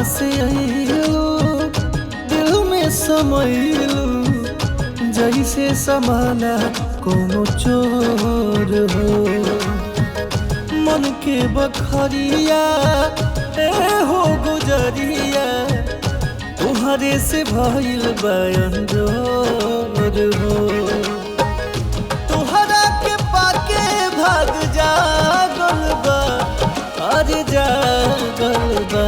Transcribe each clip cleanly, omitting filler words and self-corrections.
से आइलो दिल में समैलो जैसे समाना कोनो चोर हो। मन के बखरिया ए हो गुजरिया तुहरे से भइल बंजोर हो। तुहरा के पाके भाग जागल बा अरे जागल बा।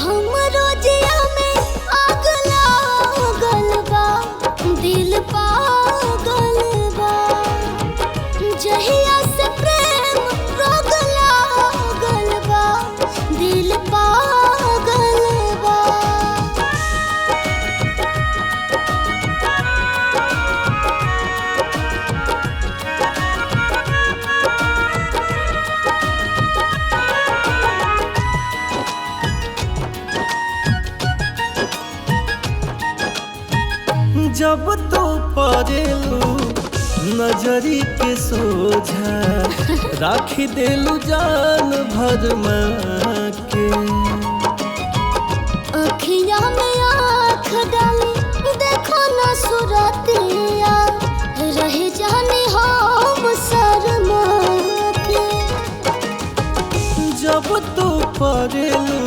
हमरो जिया में आग लागल बा दिल पागल बा। जहिया से प्रेम रोग लागल बा दिल पागल बा। जब तो परेलू नजरी के सोझा राखी देलू जान भर के। अखिया में आँख डाली देखो ना सुरतिया रह जाने हम शर्मा के। जब तो परेलू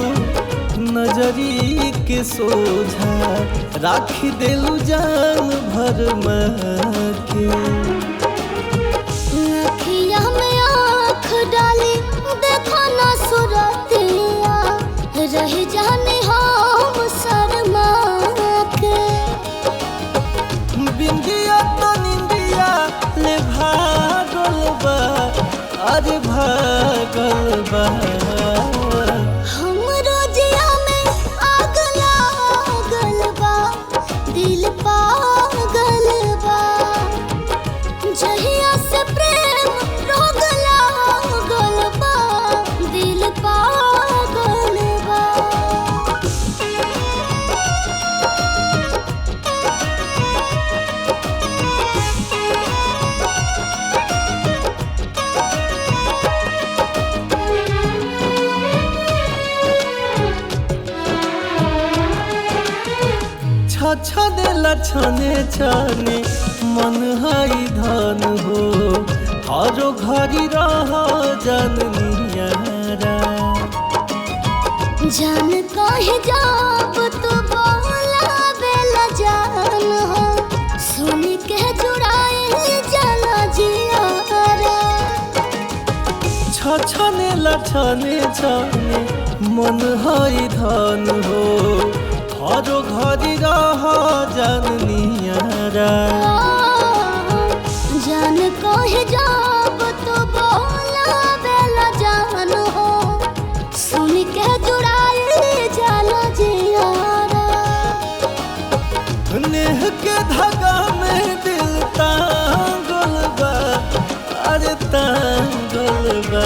नजरी के सोझा राखी देलू जान भर के। अखिया में आँख डाली देखो ना सुरतिया रह जाने हम शर्मा के। बिंदिया तो निंदिया ले भागल बा अरे भागल बा। हमरो जिया में आग लागल बा दिल पागल बा। जहिया से प्रेम रोग लागल बा दिल पागल बा। छने लछने छने मन हाई धन हो हरो घरी रह जननियारा। जान कहे जाब तो बोला बेला जान हो सुन के जुड़ाए जाला जियारा। छने लछने छने मन हाई धन हो हरो घरी रह जननियारा। जान कहे जाब तो बोला बेला जान हो सुन के जुड़ाए जाला जियारा। नेह के धागा में दिल तांगल बा अरे तांगल बा।